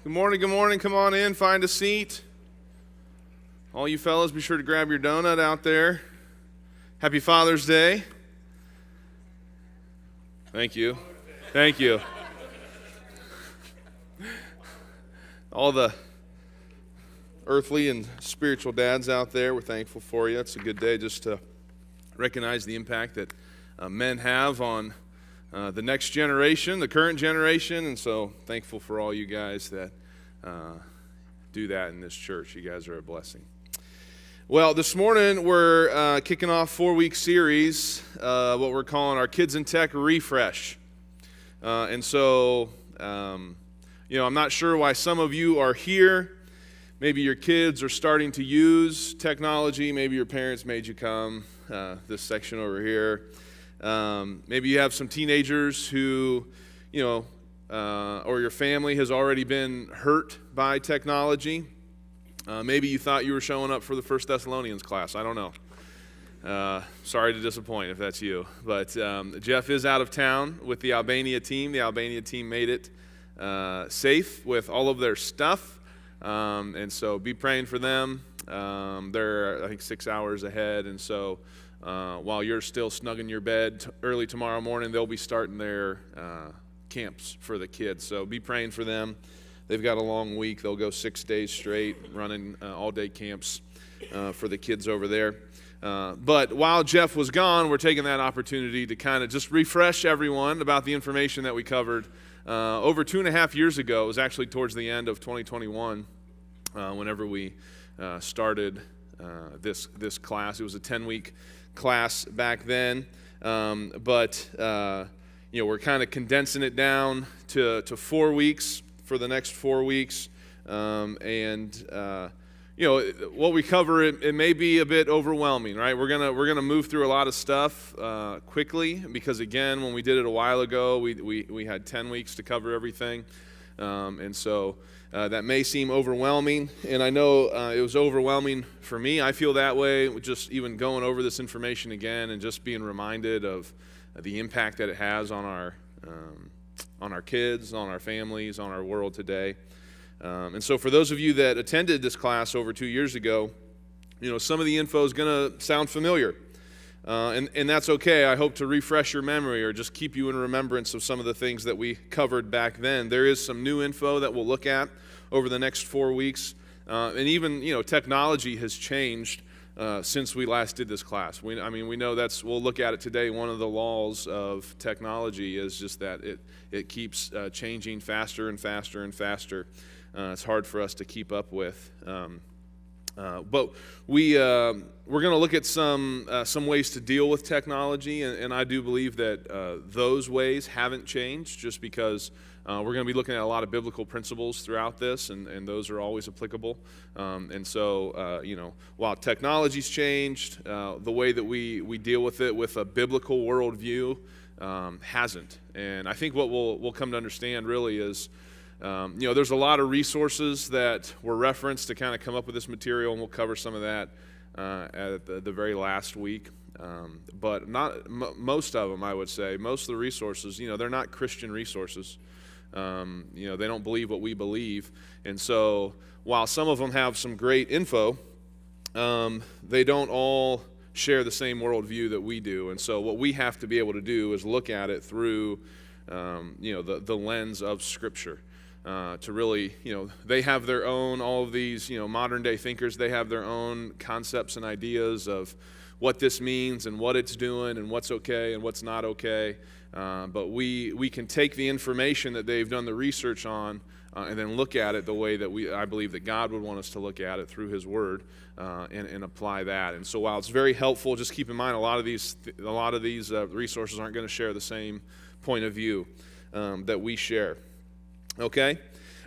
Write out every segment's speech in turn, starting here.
Good morning, good morning. Come on in, find a seat. All you fellas, be sure to grab your donut out there. Happy Father's Day. Thank you. Thank you. All the earthly and spiritual dads out there, we're thankful for you. It's a good day just to recognize the impact that men have on the next generation, the current generation, and so thankful for all you guys that do that in this church. You guys are a blessing. Well, this morning we're kicking off a 4-week series, what we're calling our Kids in Tech Refresh. I'm not sure why some of you are here. Maybe your kids are starting to use technology. Maybe your parents made you come, this section over here. Maybe you have some teenagers who, or your family has already been hurt by technology. Maybe you thought you were showing up for the First Thessalonians class. I don't know. Sorry to disappoint if that's you. But Jeff is out of town with the Albania team. The Albania team made it safe with all of their stuff. And so be praying for them. They're, I think, 6 hours ahead. And so while you're still snug in your bed early tomorrow morning, they'll be starting their camps for the kids. So be praying for them. They've got a long week. They'll go 6 days straight running all-day camps for the kids over there. But while Jeff was gone, we're taking that opportunity to kind of just refresh everyone about the information that we covered over 2.5 years ago. It was actually towards the end of 2021 whenever we started this class. It was a 10-week class back then, but we're kind of condensing it down to 4 weeks for the next 4 weeks, what we cover, it may be a bit overwhelming, right? We're gonna move through a lot of stuff quickly because, again, when we did it a while ago, we had 10 weeks to cover everything, that may seem overwhelming, and I know it was overwhelming for me. I feel that way just even going over this information again and just being reminded of the impact that it has on our kids, on our families, on our world today. And so for those of you that attended this class over 2 years ago, some of the info is going to sound familiar. And that's okay. I hope to refresh your memory or just keep you in remembrance of some of the things that we covered back then. There is some new info that we'll look at over the next 4 weeks. And even, technology has changed since we last did this class. We know we'll look at it today. One of the laws of technology is just that it keeps changing faster and faster and faster. It's hard for us to keep up with. But we're going to look at some ways to deal with technology, and I do believe that those ways haven't changed just because we're going to be looking at a lot of biblical principles throughout this, and those are always applicable. While technology's changed, the way that we deal with it with a biblical worldview hasn't. And I think what we'll come to understand really is there's a lot of resources that were referenced to kind of come up with this material, and we'll cover some of that at the very last week. But not most of them, I would say. Most of the resources, they're not Christian resources. They don't believe what we believe. And so while some of them have some great info, they don't all share the same worldview that we do. And so what we have to be able to do is look at it through the lens of Scripture. To really, they have their own, all of these, modern day thinkers, they have their own concepts and ideas of what this means and what it's doing and what's okay and what's not okay. But we can take the information that they've done the research on and then look at it the way that I believe that God would want us to look at it through His Word and apply that. And so while it's very helpful, just keep in mind a lot of these resources aren't going to share the same point of view that we share. Okay?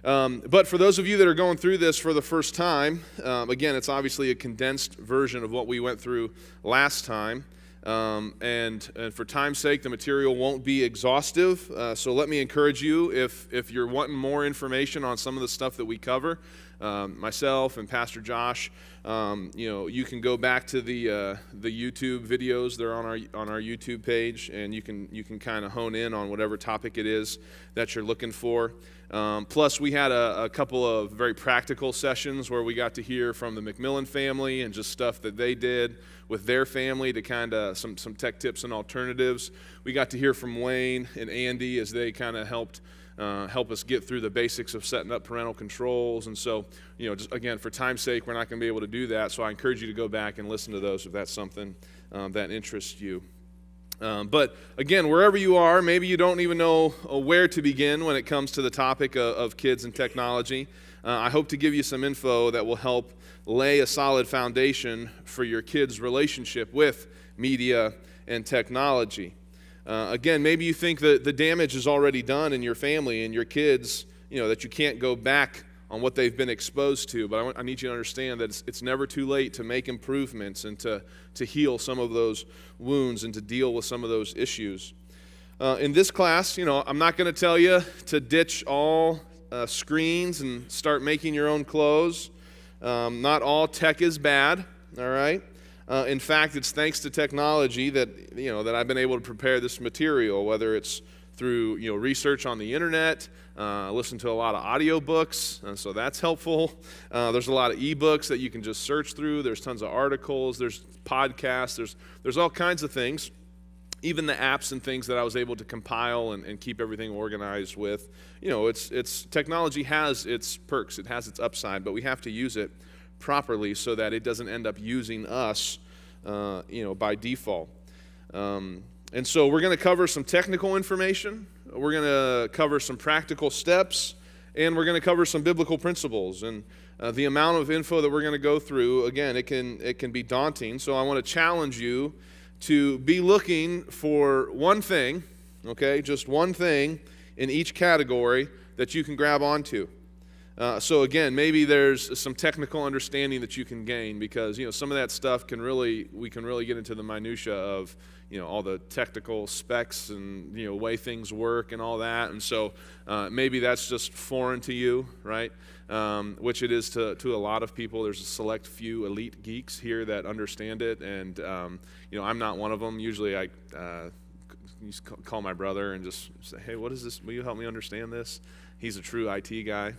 But for those of you that are going through this for the first time, again, it's obviously a condensed version of what we went through last time. And for time's sake, the material won't be exhaustive. So let me encourage you, if you're wanting more information on some of the stuff that we cover, myself and Pastor Josh, you can go back to the YouTube videos. They're on our YouTube page, and you can kind of hone in on whatever topic it is that you're looking for. Plus, we had a couple of very practical sessions where we got to hear from the McMillan family and just stuff that they did with their family to kind of some tech tips and alternatives. We got to hear from Wayne and Andy as they kind of helped help us get through the basics of setting up parental controls. And so, just again, for time's sake, we're not going to be able to do that. So I encourage you to go back and listen to those if that's something that interests you. But again, wherever you are, maybe you don't even know where to begin when it comes to the topic of kids and technology. I hope to give you some info that will help lay a solid foundation for your kids' relationship with media and technology. Again, maybe you think that the damage is already done in your family and your kids, that you can't go back on what they've been exposed to. But I need you to understand that it's never too late to make improvements and to heal some of those wounds and to deal with some of those issues. In this class, I'm not going to tell you to ditch all screens and start making your own clothes. Not all tech is bad, all right? In fact, it's thanks to technology that, that I've been able to prepare this material, whether it's through, research on the internet, listen to a lot of audiobooks, so that's helpful. There's a lot of ebooks that you can just search through. There's tons of articles. There's podcasts. There's all kinds of things. Even the apps and things that I was able to compile and keep everything organized with. It's technology has its perks. It has its upside, but we have to use it properly so that it doesn't end up using us, by default. And so we're going to cover some technical information, we're going to cover some practical steps, and we're going to cover some biblical principles. And the amount of info that we're going to go through, again, it can be daunting. So I want to challenge you to be looking for one thing, okay, just one thing in each category that you can grab onto. So again, maybe there's some technical understanding that you can gain because, some of that stuff we can really get into the minutia of, all the technical specs and, way things work and all that. And so maybe that's just foreign to you, right? Which it is to a lot of people. There's a select few elite geeks here that understand it. And, I'm not one of them. Usually I just call my brother and just say, hey, what is this? Will you help me understand this? He's a true IT guy.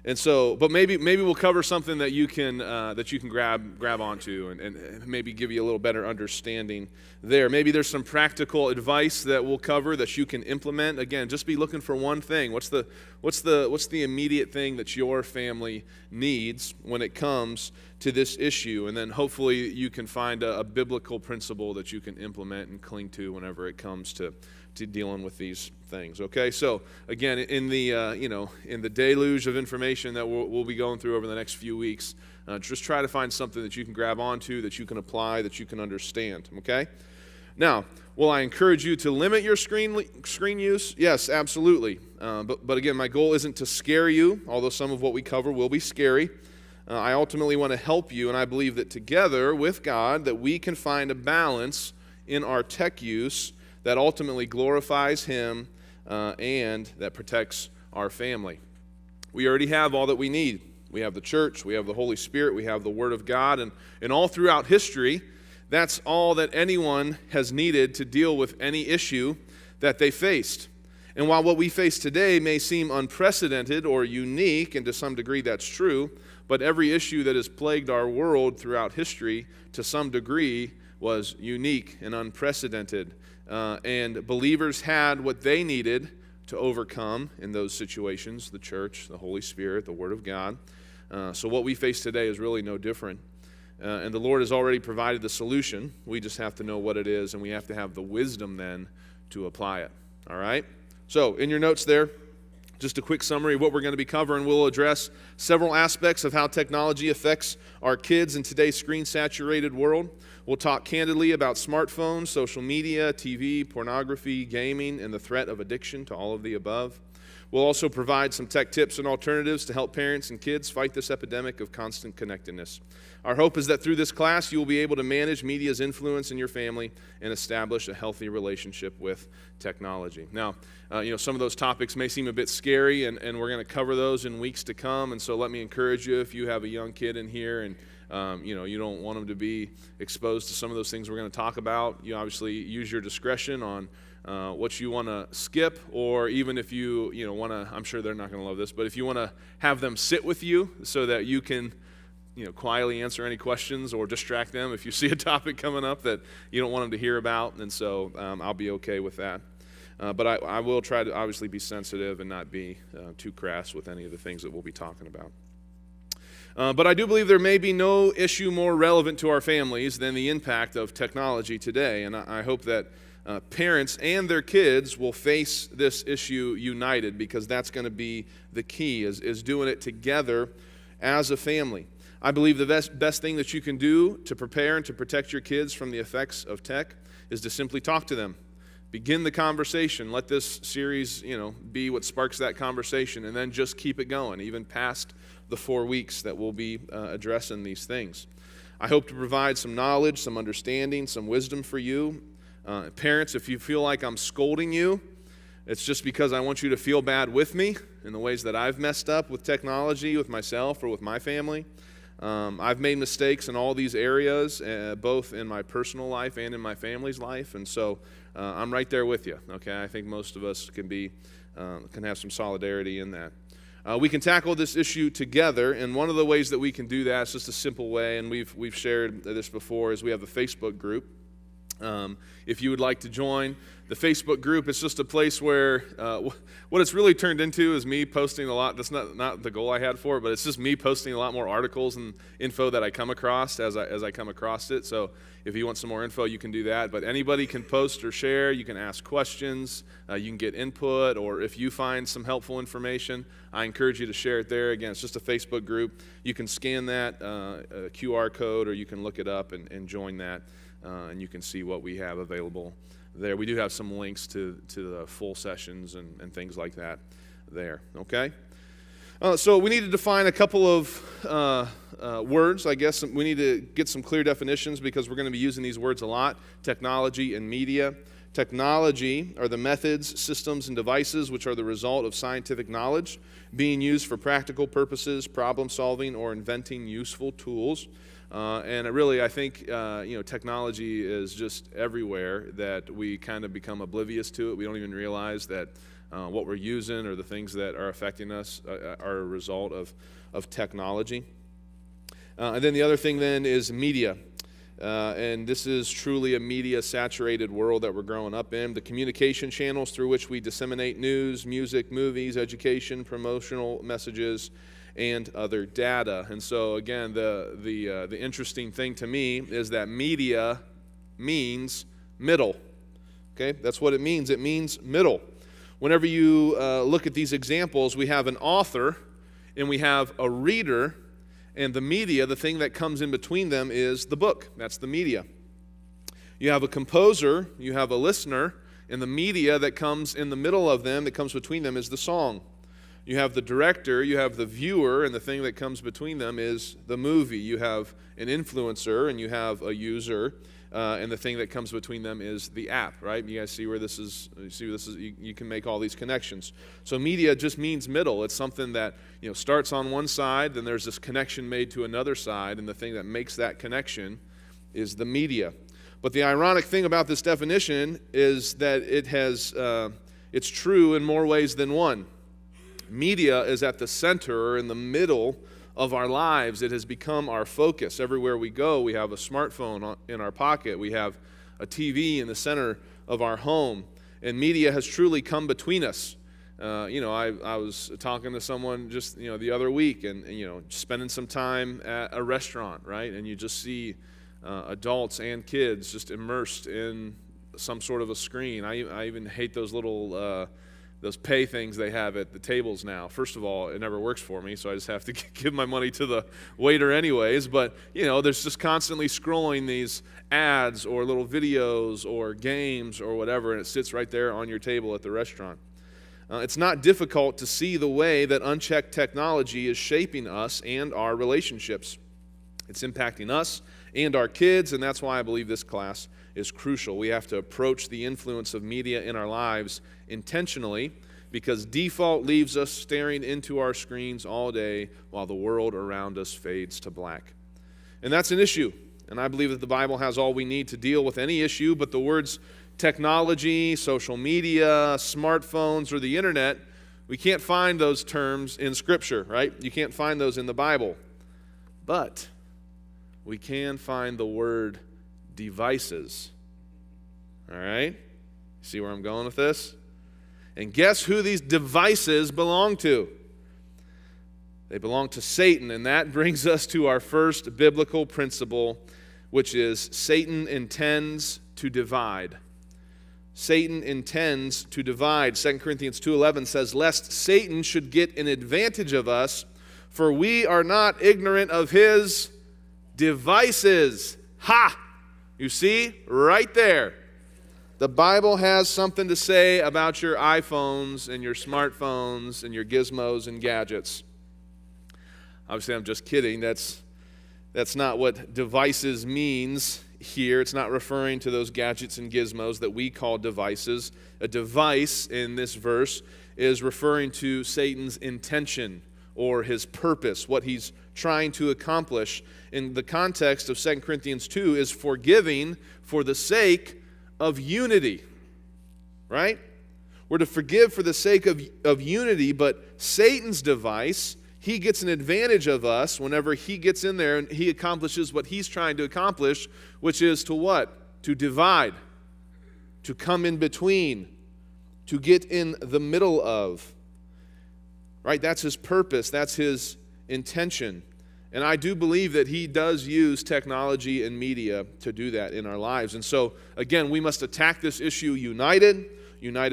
And so, but maybe we'll cover something that you can grab onto and maybe give you a little better understanding there. Maybe there's some practical advice that we'll cover that you can implement. Again, just be looking for one thing. What's the immediate thing that your family needs when it comes to this issue? And then hopefully you can find a biblical principle that you can implement and cling to whenever it comes to dealing with these things. Okay, so again, in the deluge of information that we'll be going through over the next few weeks, just try to find something that you can grab onto, that you can apply, that you can understand. Okay. Now, will I encourage you to limit your screen use? Yes, absolutely. But again, my goal isn't to scare you, although some of what we cover will be scary. I ultimately want to help you, and I believe that together with God, that we can find a balance in our tech use that ultimately glorifies Him and that protects our family. We already have all that we need. We have the church, we have the Holy Spirit, we have the Word of God, and all throughout history, that's all that anyone has needed to deal with any issue that they faced. And while what we face today may seem unprecedented or unique, and to some degree that's true, but every issue that has plagued our world throughout history to some degree was unique and unprecedented. And believers had what they needed to overcome in those situations: the church, the Holy Spirit, the Word of God. So what we face today is really no different. And the Lord has already provided the solution. We just have to know what it is, and we have to have the wisdom then to apply it. All right? So in your notes there, just a quick summary of what we're going to be covering. We'll address several aspects of how technology affects our kids in today's screen-saturated world. We'll talk candidly about smartphones, social media, TV, pornography, gaming, and the threat of addiction to all of the above. We'll also provide some tech tips and alternatives to help parents and kids fight this epidemic of constant connectedness. Our hope is that through this class, you will be able to manage media's influence in your family and establish a healthy relationship with technology. Now, some of those topics may seem a bit scary, and we're going to cover those in weeks to come. And so let me encourage you, if you have a young kid in here and you don't want them to be exposed to some of those things we're going to talk about, you obviously use your discretion on what you want to skip, or even if you want to, I'm sure they're not going to love this, but if you want to have them sit with you so that you can quietly answer any questions or distract them if you see a topic coming up that you don't want them to hear about. And so I'll be okay with that. But I will try to obviously be sensitive and not be too crass with any of the things that we'll be talking about. But I do believe there may be no issue more relevant to our families than the impact of technology today. And I hope that parents and their kids will face this issue united, because that's going to be the key, is doing it together as a family. I believe the best thing that you can do to prepare and to protect your kids from the effects of tech is to simply talk to them. Begin the conversation. Let this series, be what sparks that conversation, and then just keep it going, even past the 4 weeks that we'll be addressing these things. I hope to provide some knowledge, some understanding, some wisdom for you. Parents, if you feel like I'm scolding you, it's just because I want you to feel bad with me in the ways that I've messed up with technology, with myself or with my family. I've made mistakes in all these areas, both in my personal life and in my family's life, and so I'm right there with you. Okay, I think most of us can have some solidarity in that. We can tackle this issue together, and one of the ways that we can do that is just a simple way, and we've shared this before, is we have a Facebook group. If you would like to join the Facebook group, it's just a place where what it's really turned into is me posting a lot. That's not the goal I had for it, but it's just me posting a lot more articles and info that I come across as I come across it. So if you want some more info, you can do that. But anybody can post or share. You can ask questions. You can get input, or if you find some helpful information, I encourage you to share it there. Again, it's just a Facebook group. You can scan that QR code, or you can look it up and join that. And you can see what we have available there. We do have some links to the full sessions and things like that there, okay? So we need to define a couple of words, I guess. We need to get some clear definitions, because we're going to be using these words a lot: technology and media. Technology are the methods, systems, and devices which are the result of scientific knowledge being used for practical purposes, problem solving, or inventing useful tools. And I think, technology is just everywhere, that we kind of become oblivious to it. We don't even realize that what we're using or the things that are affecting us are a result of technology. And then the other thing then is media. And this is truly a media-saturated world that we're growing up in. The communication channels through which we disseminate news, music, movies, education, promotional messages, and other data. And so again, the interesting thing to me is that media means middle. Okay, that's what it means. It means middle. Whenever you look at these examples, we have an author and we have a reader, and the media, the thing that comes in between them, is the book. That's the media. You have a composer, you have a listener, and the media that comes in the middle of them, that comes between them, is the song. You have the director, you have the viewer, and the thing that comes between them is the movie. You have an influencer, and you have a user, and the thing that comes between them is the app, right? You guys see where this is? You can make all these connections. So media just means middle. It's something that starts on one side, then there's this connection made to another side, and the thing that makes that connection is the media. But the ironic thing about this definition is that it's true in more ways than one. Media is at the center, or in the middle of our lives. It has become our focus. Everywhere we go, we have a smartphone in our pocket. We have a TV in the center of our home. And media has truly come between us. I was talking to someone just the other week, and spending some time at a restaurant, right? And you just see adults and kids just immersed in some sort of a screen. I even hate those little those pay things they have at the tables now. First of all, it never works for me, so I just have to give my money to the waiter anyways. But, there's just constantly scrolling these ads or little videos or games or whatever, and it sits right there on your table at the restaurant. It's not difficult to see the way that unchecked technology is shaping us and our relationships. It's impacting us and our kids, and that's why I believe this class is crucial. We have to approach the influence of media in our lives intentionally, because default leaves us staring into our screens all day while the world around us fades to black. And that's an issue, and I believe that the Bible has all we need to deal with any issue, but the words technology, social media, smartphones, or the internet, we can't find those terms in Scripture, right? You can't find those in the Bible. But we can find the word devices. All right? See where I'm going with this? And guess who these devices belong to? They belong to Satan, and that brings us to our first biblical principle, which is Satan intends to divide. Satan intends to divide. 2 Corinthians 2:11 says, "Lest Satan should get an advantage of us, for we are not ignorant of his devices." Ha! You see? Right there. The Bible has something to say about your iPhones and your smartphones and your gizmos and gadgets. Obviously, I'm just kidding. That's not what devices means here. It's not referring to those gadgets and gizmos that we call devices. A device in this verse is referring to Satan's intention or his purpose, what he's trying to accomplish. In the context of 2 Corinthians 2 is forgiving for the sake of unity, right? We're to forgive for the sake of unity, but Satan's device, he gets an advantage of us whenever he gets in there and he accomplishes what he's trying to accomplish, which is to what? To divide, to come in between, to get in the middle of. Right? That's his purpose. That's his intention. And I do believe that he does use technology and media to do that in our lives. And so, again, we must attack this issue united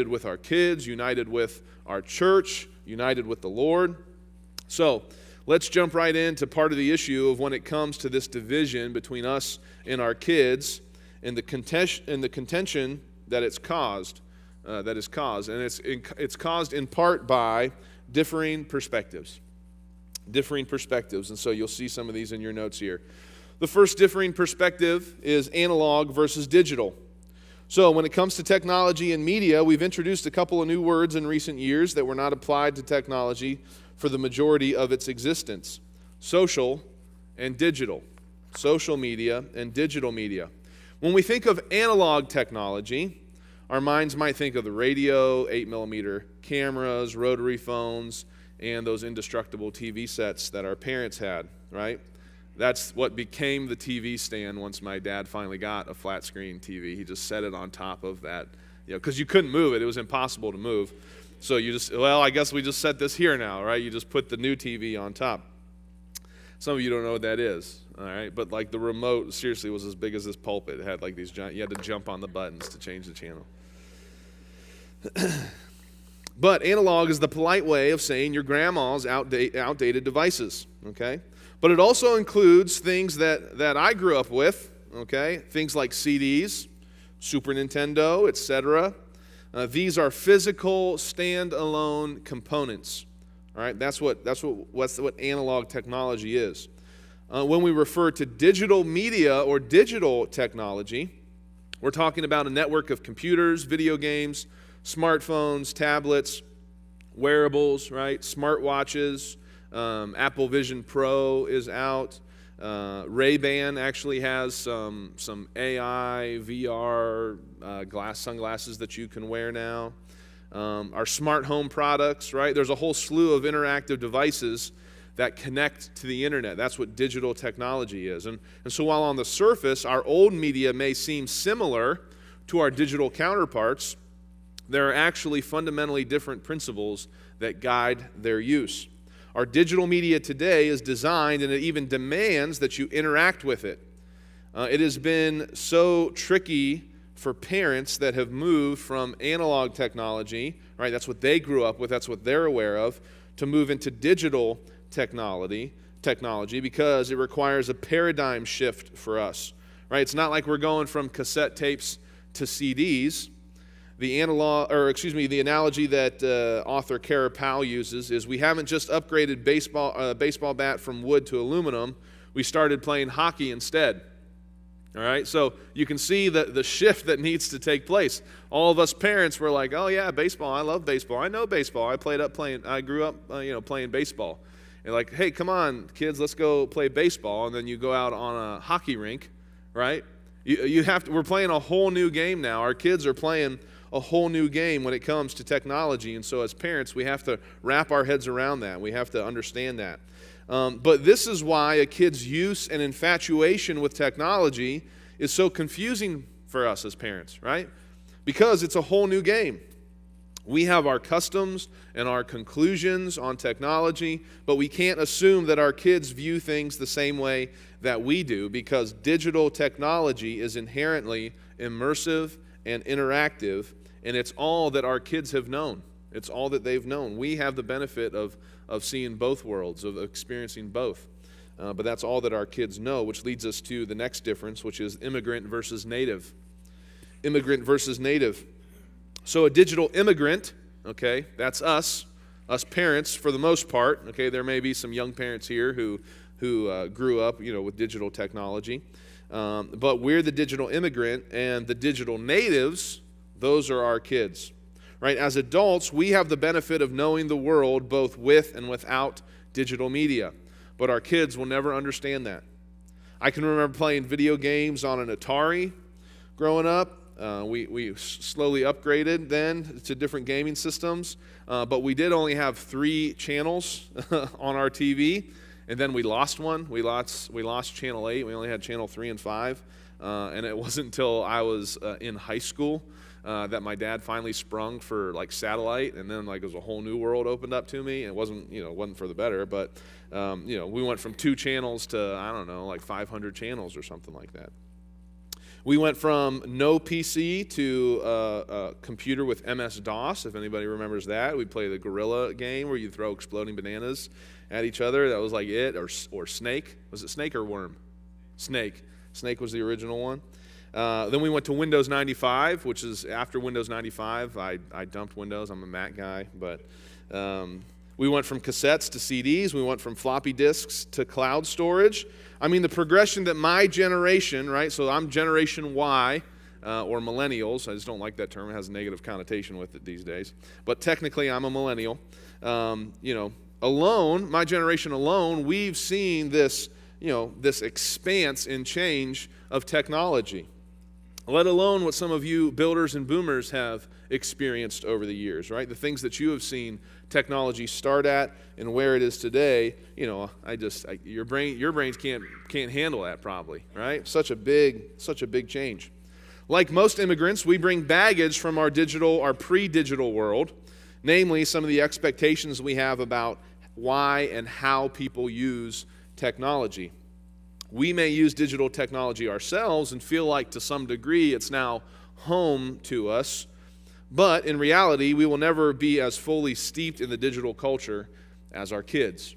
with our kids, united with our church, united with the Lord. So, let's jump right into part of the issue of when it comes to this division between us and our kids and the contention that it's caused, And it's caused in part by differing perspectives. And so you'll see some of these in your notes here. The first differing perspective is analog versus digital. So when it comes to technology and media, we've introduced a couple of new words in recent years that were not applied to technology for the majority of its existence. Social and digital. Social media and digital media. When we think of analog technology, our minds might think of the radio, 8mm cameras, rotary phones, and those indestructible TV sets that our parents had, right? That's what became the TV stand once my dad finally got a flat screen TV. He just set it on top of that, because you couldn't move it. It was impossible to move. So I guess we just set this here now, right? You just put the new TV on top. Some of you don't know what that is, all right? But like the remote, seriously, was as big as this pulpit. It had like these giant, you had to jump on the buttons to change the channel. But analog is the polite way of saying your grandma's outdated devices, okay? But it also includes things that I grew up with, okay? Things like CDs, Super Nintendo, etc. These are physical, standalone components, all right? That's what analog technology is. When we refer to digital media or digital technology, we're talking about a network of computers, video games, smartphones, tablets, wearables, right? Smartwatches. Apple Vision Pro is out. Ray-Ban actually has some AI, VR sunglasses that you can wear now. Our smart home products, right? There's a whole slew of interactive devices that connect to the internet. That's what digital technology is. And so while on the surface, our old media may seem similar to our digital counterparts, there are actually fundamentally different principles that guide their use. Our digital media today is designed, and it even demands that you interact with it. It has been so tricky for parents that have moved from analog technology, right? That's what they grew up with, that's what they're aware of, to move into digital technology because it requires a paradigm shift for us, right? It's not like we're going from cassette tapes to CDs. The analogy that author Kara Powell uses is we haven't just upgraded baseball bat from wood to aluminum. We started playing hockey instead. All right, so you can see the shift that needs to take place. All of us parents were like, "Oh yeah, baseball. I love baseball. I know baseball. I grew up, playing baseball." And like, "Hey, come on, kids, let's go play baseball." And then you go out on a hockey rink, right? We're playing a whole new game now. Our kids are playing a whole new game when it comes to technology. And so as parents, we have to wrap our heads around that. We have to understand that. But this is why a kid's use and infatuation with technology is so confusing for us as parents, right? Because it's a whole new game. We have our customs and our conclusions on technology, but we can't assume that our kids view things the same way that we do, because digital technology is inherently immersive and interactive, and it's all that our kids have known. It's all that they've known. We have the benefit of seeing both worlds, of experiencing both. But that's all that our kids know, which leads us to the next difference, which is immigrant versus native. Immigrant versus native. So a digital immigrant, okay, that's us parents for the most part. Okay, there may be some young parents here who grew up, with digital technology. But we're the digital immigrant, and the digital natives, those are our kids. Right? As adults, we have the benefit of knowing the world both with and without digital media. But our kids will never understand that. I can remember playing video games on an Atari growing up. We slowly upgraded then to different gaming systems. But we did only have 3 channels on our TV. And then we lost one. We lost channel 8. We only had channel 3 and 5. And it wasn't until I was in high school that my dad finally sprung for satellite, and then it was a whole new world opened up to me. And it wasn't for the better, but we went from 2 channels to 500 channels or something like that. We went from no PC to a computer with MS-DOS, if anybody remembers that. We'd play the Gorilla game where you throw exploding bananas at each other. That was it, or Snake. Was it Snake or Worm? Snake. Snake was the original one. Then we went to Windows 95, which is after Windows 95. I dumped Windows. I'm a Mac guy. But we went from cassettes to CDs. We went from floppy disks to cloud storage. I mean, the progression that my generation, right? So I'm Generation Y, or millennials. I just don't like that term. It has a negative connotation with it these days. But technically, I'm a millennial. Alone, my generation alone, we've seen this expanse and change of technology, let alone what some of you builders and boomers have experienced over the years, right? The things that you have seen technology start at and where it is today. Your brains can't handle that probably, right? Such a big change. Like most immigrants, we bring baggage from our pre-digital world, namely some of the expectations we have about why and how people use technology. We may use digital technology ourselves and feel like to some degree it's now home to us, but in reality, we will never be as fully steeped in the digital culture as our kids.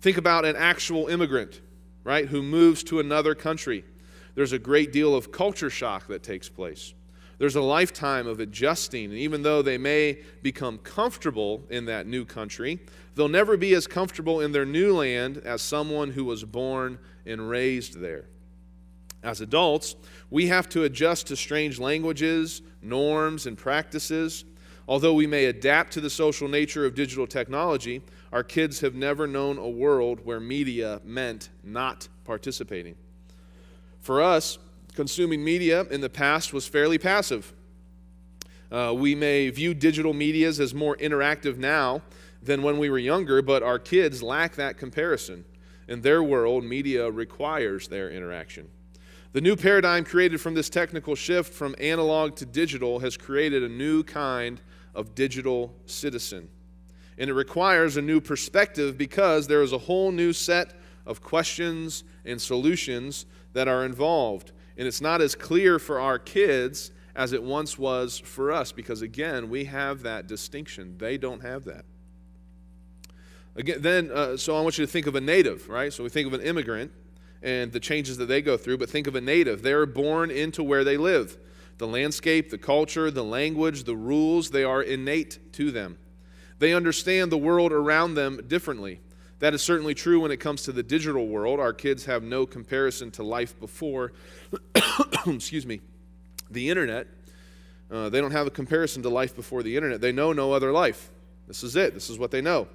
Think about an actual immigrant, right, who moves to another country. There's a great deal of culture shock that takes place. There's a lifetime of adjusting, and even though they may become comfortable in that new country, they'll never be as comfortable in their new land as someone who was born and raised there. As adults, we have to adjust to strange languages, norms, and practices. Although we may adapt to the social nature of digital technology, our kids have never known a world where media meant not participating. For us, consuming media in the past was fairly passive. We may view digital medias as more interactive now than when we were younger, but our kids lack that comparison. In their world, media requires their interaction. The new paradigm created from this technical shift from analog to digital has created a new kind of digital citizen. And it requires a new perspective because there is a whole new set of questions and solutions that are involved. And it's not as clear for our kids as it once was for us because, again, we have that distinction. They don't have that. Again, so I want you to think of a native, right? So we think of an immigrant and the changes that they go through, but think of a native. They're born into where they live. The landscape, the culture, the language, the rules, they are innate to them. They understand the world around them differently. That is certainly true when it comes to the digital world. Our kids have no comparison to life before, the internet. They don't have a comparison to life before the internet. They know no other life. This is it. This is what they know.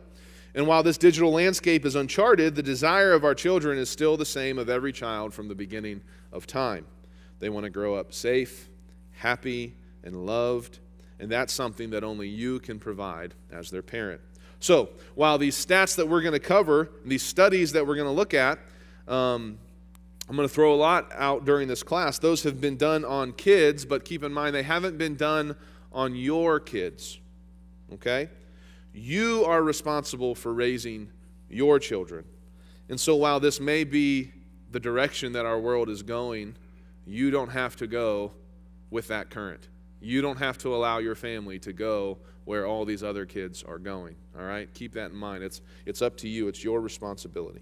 And while this digital landscape is uncharted, the desire of our children is still the same of every child from the beginning of time. They want to grow up safe, happy, and loved, and that's something that only you can provide as their parent. So, while these stats that we're going to cover, these studies that we're going to look at, I'm going to throw a lot out during this class. Those have been done on kids, but keep in mind they haven't been done on your kids, okay? You are responsible for raising your children. And so while this may be the direction that our world is going, you don't have to go with that current. You don't have to allow your family to go where all these other kids are going, all right? Keep that in mind. It's up to you. It's your responsibility.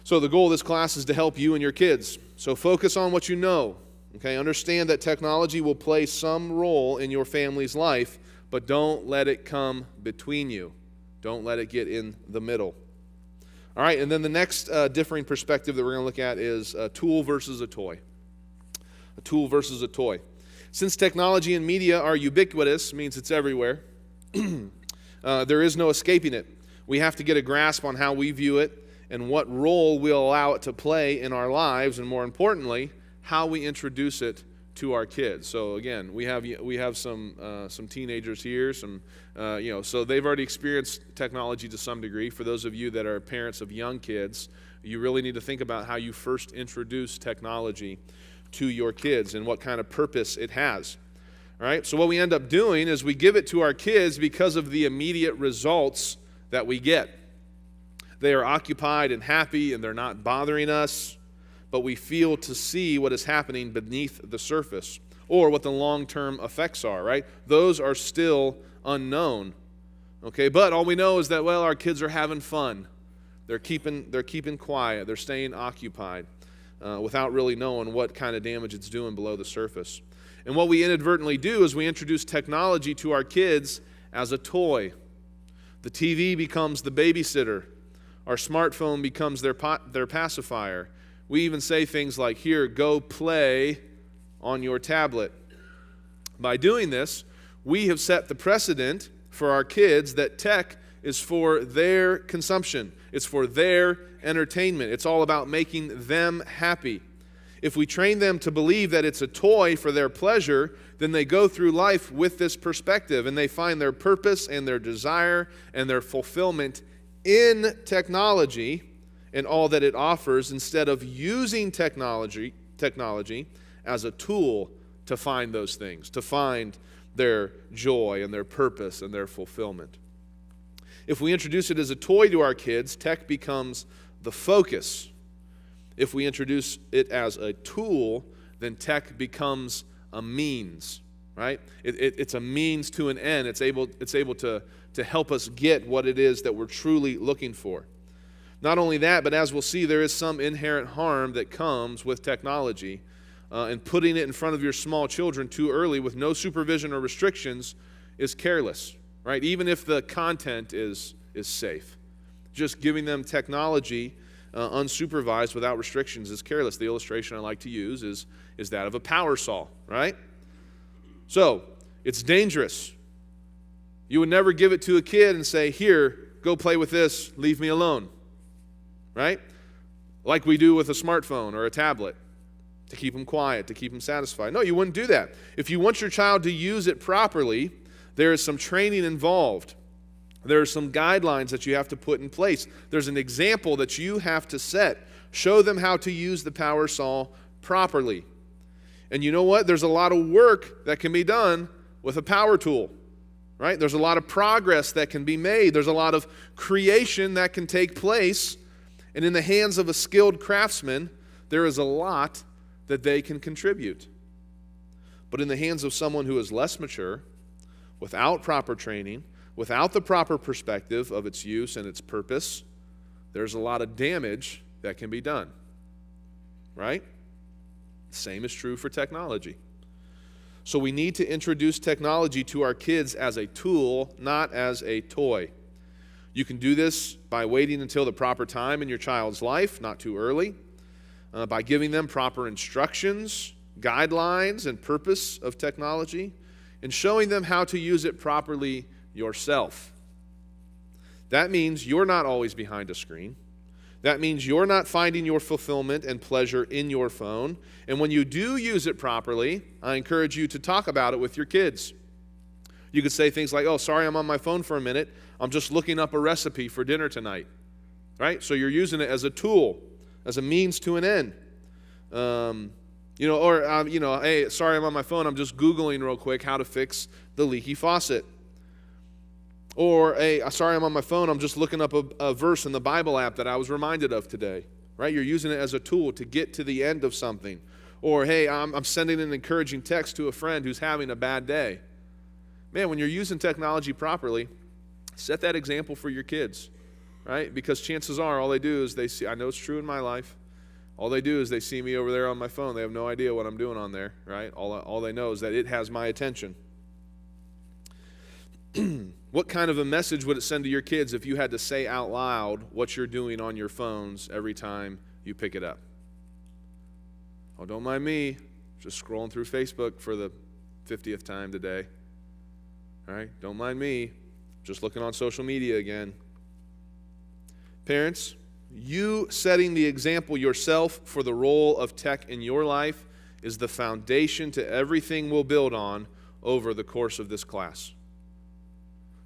So the goal of this class is to help you and your kids. So focus on what you know, okay? Understand that technology will play some role in your family's life, but don't let it come between you. Don't let it get in the middle. All right, and then the next differing perspective that we're going to look at is a tool versus a toy. A tool versus a toy. Since technology and media are ubiquitous, means it's everywhere, there is no escaping it. We have to get a grasp on how we view it and what role we'll allow it to play in our lives, and more importantly, how we introduce it to our kids. So again, we have some teenagers here, so they've already experienced technology to some degree. For those of you that are parents of young kids, you really need to think about how you first introduce technology to your kids and what kind of purpose it has. All right? So what we end up doing is we give it to our kids because of the immediate results that we get. They are occupied and happy and they're not bothering us, but we feel to see what is happening beneath the surface or what the long-term effects are, right? Those are still unknown. Okay, but all we know is that, well, our kids are having fun. They're keeping quiet. They're staying occupied without really knowing what kind of damage it's doing below the surface. And what we inadvertently do is we introduce technology to our kids as a toy. The TV becomes the babysitter. Our smartphone becomes their pacifier. We even say things like, here, go play on your tablet. By doing this, we have set the precedent for our kids that tech is for their consumption. It's for their entertainment. It's all about making them happy. If we train them to believe that it's a toy for their pleasure, then they go through life with this perspective and they find their purpose and their desire and their fulfillment in technology and all that it offers, instead of using technology as a tool to find those things, to find their joy and their purpose and their fulfillment. If we introduce it as a toy to our kids, tech becomes the focus. If we introduce it as a tool, then tech becomes a means, right? It's a means to an end. It's able to help us get what it is that we're truly looking for. Not only that, but as we'll see, there is some inherent harm that comes with technology. And putting it in front of your small children too early with no supervision or restrictions is careless, right? Even if the content is safe. Just giving them technology unsupervised without restrictions is careless. The illustration I like to use is that of a power saw, right? So, it's dangerous. You would never give it to a kid and say, here, go play with this, leave me alone, right? Like we do with a smartphone or a tablet, to keep them quiet, to keep them satisfied. No, you wouldn't do that. If you want your child to use it properly, there is some training involved. There are some guidelines that you have to put in place. There's an example that you have to set. Show them how to use the power saw properly. And you know what? There's a lot of work that can be done with a power tool, right? There's a lot of progress that can be made. There's a lot of creation that can take place. And in the hands of a skilled craftsman, there is a lot that they can contribute. But in the hands of someone who is less mature, without proper training, without the proper perspective of its use and its purpose, there's a lot of damage that can be done. Right? Same is true for technology. So we need to introduce technology to our kids as a tool, not as a toy. You can do this by waiting until the proper time in your child's life, not too early, by giving them proper instructions, guidelines, and purpose of technology, and showing them how to use it properly yourself. That means you're not always behind a screen. That means you're not finding your fulfillment and pleasure in your phone. And when you do use it properly, I encourage you to talk about it with your kids. You could say things like, oh, sorry, I'm on my phone for a minute. I'm just looking up a recipe for dinner tonight. Right? So you're using it as a tool, as a means to an end. Hey, sorry, I'm on my phone. I'm just Googling real quick how to fix the leaky faucet. Or, hey, sorry, I'm on my phone. I'm just looking up a verse in the Bible app that I was reminded of today. Right? You're using it as a tool to get to the end of something. Or, hey, I'm sending an encouraging text to a friend who's having a bad day. Man, when you're using technology properly, set that example for your kids. Right? Because chances are all they do is they see, I know it's true in my life, all they do is they see me over there on my phone. They have no idea what I'm doing on there, right? All they know is that it has my attention. What kind of a message would it send to your kids if you had to say out loud what you're doing on your phones every time you pick it up? Oh, don't mind me, just scrolling through Facebook for the 50th time today. All right? Don't mind me, just looking on social media again. Parents, you setting the example yourself for the role of tech in your life is the foundation to everything we'll build on over the course of this class.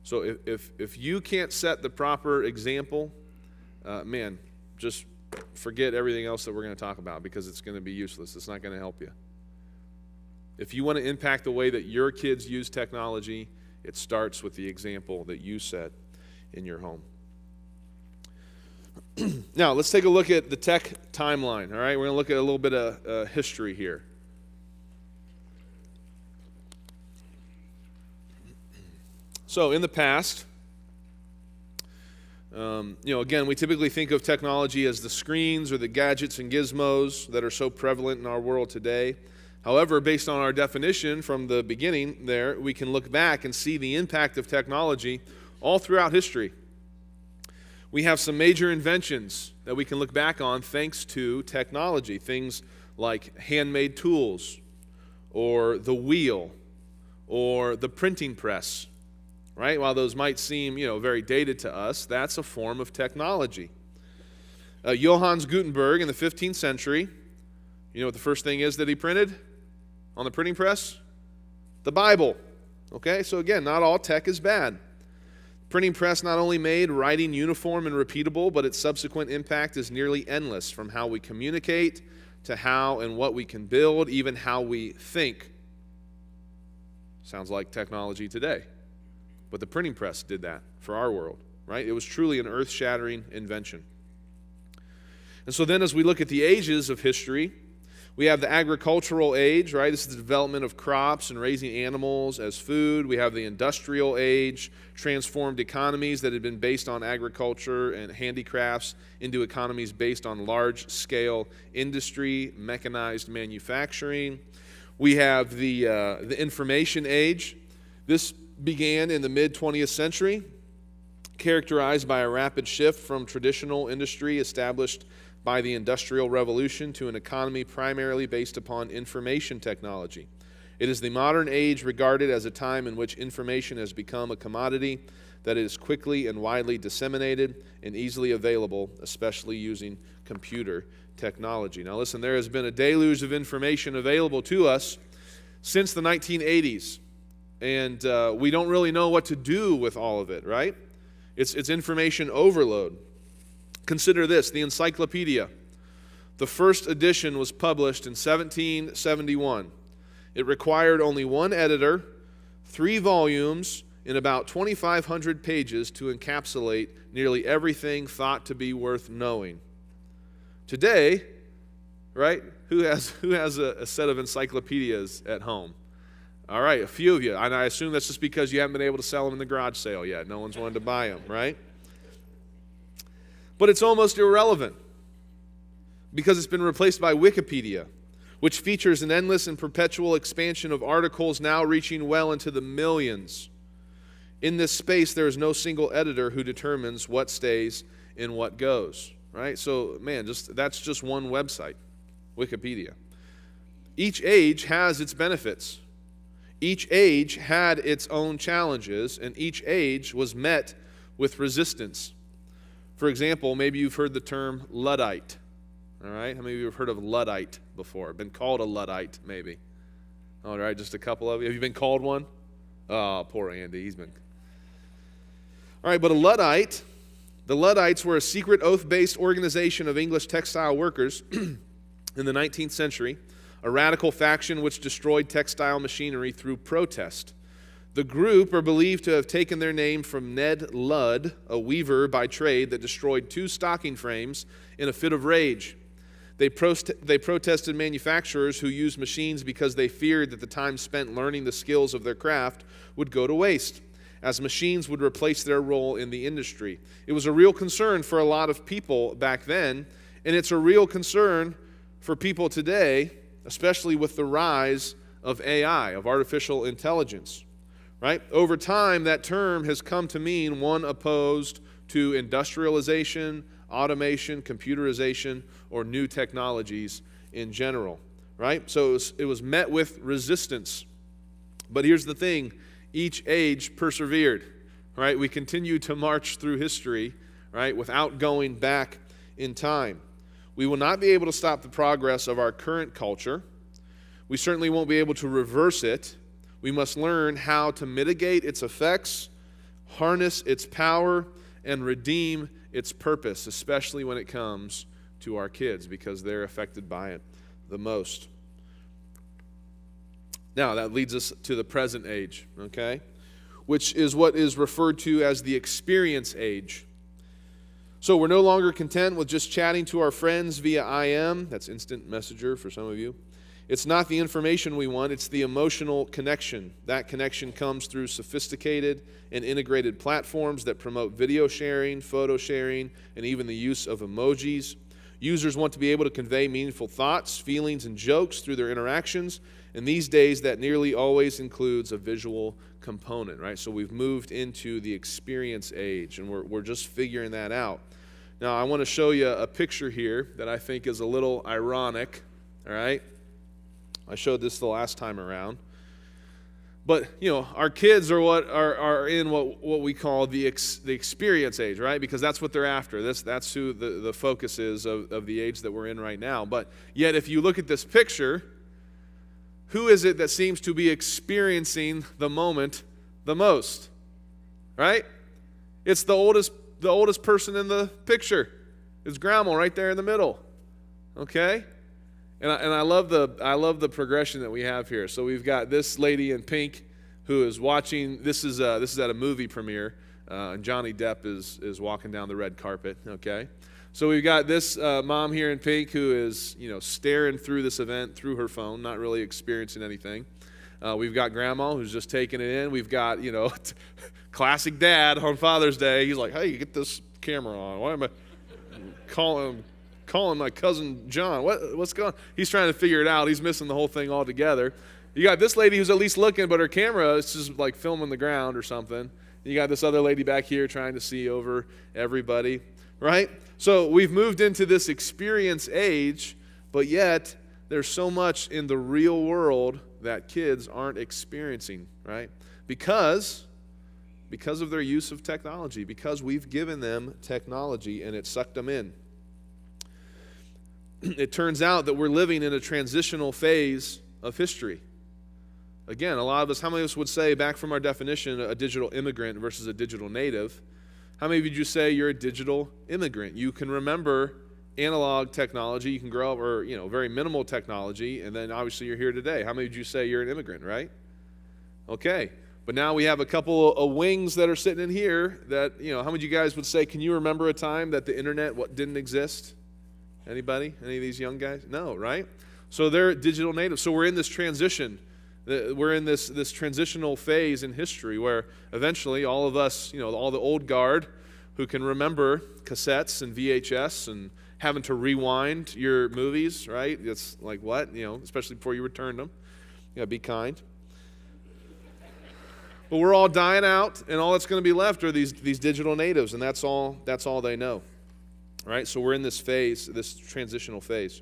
So if you can't set the proper example, just forget everything else that we're going to talk about because it's going to be useless. It's not going to help you. If you want to impact the way that your kids use technology, it starts with the example that you set in your home. Now, let's take a look at the tech timeline, all right? We're going to look at a little bit of history here. So, in the past, again, we typically think of technology as the screens or the gadgets and gizmos that are so prevalent in our world today. However, based on our definition from the beginning there, we can look back and see the impact of technology all throughout history. We have some major inventions that we can look back on thanks to technology, things like handmade tools, or the wheel, or the printing press, right? While those might seem, very dated to us, that's a form of technology. Johannes Gutenberg in the 15th century, you know what the first thing is that he printed on the printing press? The Bible. Okay, so again, not all tech is bad. Printing press not only made writing uniform and repeatable, but its subsequent impact is nearly endless, from how we communicate to how and what we can build, even how we think. Sounds like technology today. But the printing press did that for our world, right? It was truly an earth-shattering invention. And so then as we look at the ages of history, we have the agricultural age, right? This is the development of crops and raising animals as food. We have the industrial age, transformed economies that had been based on agriculture and handicrafts into economies based on large-scale industry, mechanized manufacturing. We have the information age. This began in the mid-20th century, characterized by a rapid shift from traditional industry established by the Industrial Revolution to an economy primarily based upon information technology. It is the modern age regarded as a time in which information has become a commodity that is quickly and widely disseminated and easily available, especially using computer technology. Now listen, there has been a deluge of information available to us since the 1980s, and we don't really know what to do with all of it, right? It's information overload. Consider this, the encyclopedia. The first edition was published in 1771. It required only one editor, 3 volumes, in about 2,500 pages to encapsulate nearly everything thought to be worth knowing. Today, right, who has a set of encyclopedias at home? All right, a few of you. And I assume that's just because you haven't been able to sell them in the garage sale yet. No one's wanted to buy them, right? But it's almost irrelevant because it's been replaced by Wikipedia, which features an endless and perpetual expansion of articles now reaching well into the millions. In this space, there is no single editor who determines what stays and what goes, right? So, that's just one website, Wikipedia. Each age has its benefits. Each age had its own challenges, and each age was met with resistance. For example, maybe you've heard the term Luddite. All right? How many of you have heard of Luddite before? Been called a Luddite, maybe? All right, just a couple of you. Have you been called one? Oh, poor Andy. He's been. All right, but a Luddite, the Luddites were a secret oath-based organization of English textile workers in the 19th century, a radical faction which destroyed textile machinery through protest. The group are believed to have taken their name from Ned Ludd, a weaver by trade that destroyed 2 stocking frames in a fit of rage. They protested manufacturers who used machines because they feared that the time spent learning the skills of their craft would go to waste, as machines would replace their role in the industry. It was a real concern for a lot of people back then, and it's a real concern for people today, especially with the rise of AI, of artificial intelligence. Right? Over time, that term has come to mean one opposed to industrialization, automation, computerization, or new technologies in general, right? So it was met with resistance. But here's the thing, each age persevered, right? We continue to march through history, right, without going back in time. We will not be able to stop the progress of our current culture. We certainly won't be able to reverse it. We must learn how to mitigate its effects, harness its power, and redeem its purpose, especially when it comes to our kids, because they're affected by it the most. Now, that leads us to the present age, okay, which is what is referred to as the experience age. So we're no longer content with just chatting to our friends via IM, that's instant messenger for some of you. It's not the information we want, it's the emotional connection. That connection comes through sophisticated and integrated platforms that promote video sharing, photo sharing, and even the use of emojis. Users want to be able to convey meaningful thoughts, feelings, and jokes through their interactions, and these days that nearly always includes a visual component, right? So we've moved into the experience age, and we're just figuring that out. Now, I want to show you a picture here that I think is a little ironic, all right? I showed this the last time around. But, you know, our kids are in what we call the experience age, right? Because that's what they're after. That's who the focus is of the age that we're in right now. But yet, if you look at this picture, who is it that seems to be experiencing the moment the most? Right? It's the oldest person in the picture. It's grandma right there in the middle. Okay? And I love the progression that we have here. So we've got this lady in pink who is watching. This is at a movie premiere, and Johnny Depp is walking down the red carpet. Okay, so we've got this mom here in pink who is staring through this event through her phone, not really experiencing anything. We've got grandma who's just taking it in. We've got classic dad on Father's Day. He's like, "Hey, get this camera on. Why am I calling my cousin John? What's going on?" He's trying to figure it out. He's missing the whole thing altogether. You got this lady who's at least looking, but her camera is just like filming the ground or something. You got this other lady back here trying to see over everybody, right? So we've moved into this experience age, but yet there's so much in the real world that kids aren't experiencing, right? Because of their use of technology, because we've given them technology and it sucked them in. It turns out that we're living in a transitional phase of history. Again, a lot of us, how many of us would say, back from our definition, a digital immigrant versus a digital native? How many of you say you're a digital immigrant? You can remember analog technology, you can grow up, or very minimal technology, and then obviously you're here today. How many of you say you're an immigrant, right? Okay, but now we have a couple of wings that are sitting in here that, how many of you guys would say, can you remember a time that the internet didn't exist? Anybody? Any of these young guys? No, right? So they're digital natives. So we're in this transition. We're in this transitional phase in history where eventually all of us, all the old guard who can remember cassettes and VHS and having to rewind your movies, right? It's like what? Especially before you returned them. Be kind. But we're all dying out, and all that's going to be left are these digital natives, and that's all they know. Right, so we're in this phase, this transitional phase.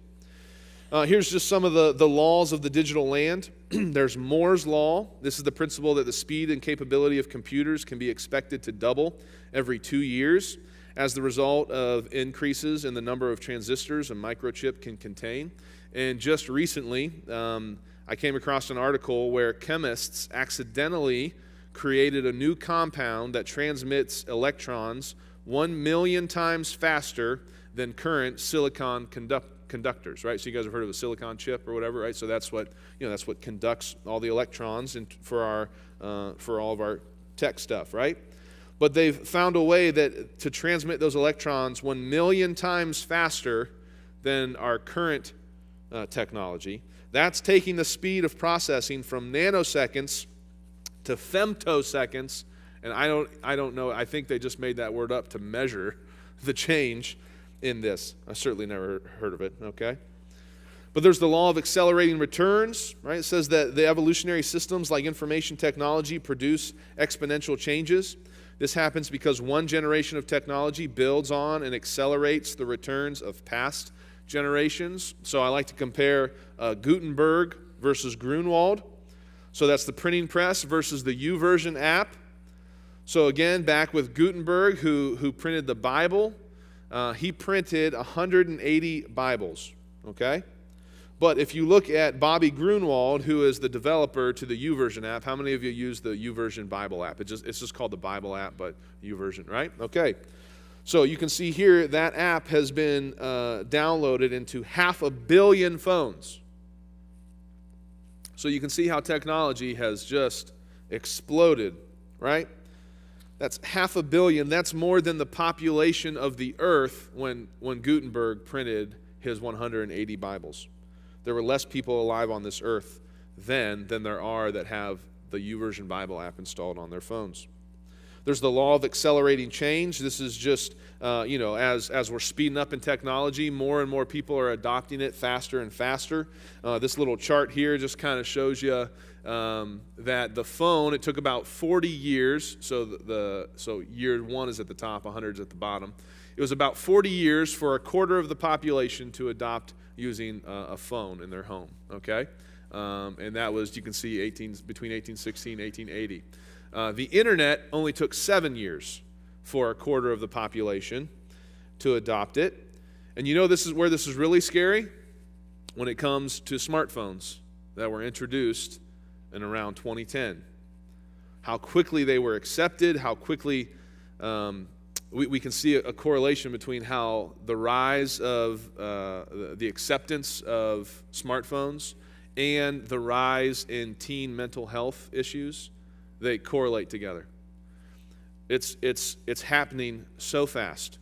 Here's just some of the laws of the digital land. There's Moore's Law. This is the principle that the speed and capability of computers can be expected to double every 2 years. as the result of increases in the number of transistors a microchip can contain. And just recently, I came across an article where chemists accidentally created a new compound that transmits electrons 1 million times faster than current silicon conductors, right? So you guys have heard of a silicon chip or whatever, right? So that's what conducts all the electrons for all of our tech stuff, right? But they've found a way to transmit those electrons 1 million times faster than our current technology. That's taking the speed of processing from nanoseconds to femtoseconds, and I don't know. I think they just made that word up to measure the change in this. I certainly never heard of it. Okay. But there's the law of accelerating returns, right? It says that the evolutionary systems like information technology produce exponential changes. This happens because one generation of technology builds on and accelerates the returns of past generations. So I like to compare Gutenberg versus Grunwald. So that's the printing press versus the YouVersion app. So again, back with Gutenberg, who printed the Bible, he printed 180 Bibles, okay? But if you look at Bobby Grunwald, who is the developer to the YouVersion app, how many of you use the YouVersion Bible app? It's just called the Bible app, but YouVersion, right? Okay. So you can see here that app has been downloaded into 500 million phones. So you can see how technology has just exploded, right? That's 500 million. That's more than the population of the earth when Gutenberg printed his 180 Bibles. There were less people alive on this earth then than there are that have the YouVersion Bible app installed on their phones. There's the law of accelerating change. This is just, as we're speeding up in technology, more and more people are adopting it faster and faster. This little chart here just kind of shows you that the phone, it took about 40 years. So year one is at the top, 100 is at the bottom. It was about 40 years for a quarter of the population to adopt using a phone in their home, okay? And that was, you can see, between 1860 and 1880. The internet only took 7 years for a quarter of the population to adopt it. And you know this is where this is really scary? When it comes to smartphones that were introduced in around 2010. How quickly they were accepted, how quickly we can see a correlation between how the rise of the acceptance of smartphones and the rise in teen mental health issues. They correlate together. It's happening so fast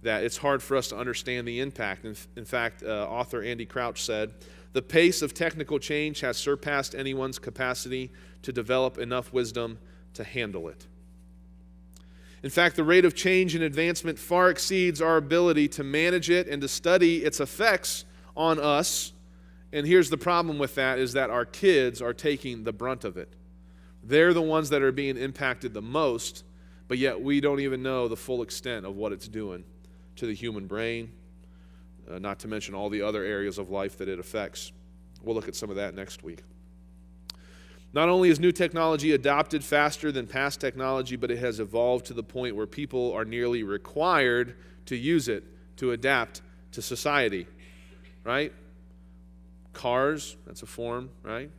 that it's hard for us to understand the impact. In fact, author Andy Crouch said, "The pace of technical change has surpassed anyone's capacity to develop enough wisdom to handle it." In fact, the rate of change and advancement far exceeds our ability to manage it and to study its effects on us. And here's the problem with that, is that our kids are taking the brunt of it. They're the ones that are being impacted the most, but yet we don't even know the full extent of what it's doing to the human brain, not to mention all the other areas of life that it affects. We'll look at some of that next week. Not only is new technology adopted faster than past technology, but it has evolved to the point where people are nearly required to use it to adapt to society, right? Cars, that's a form, right?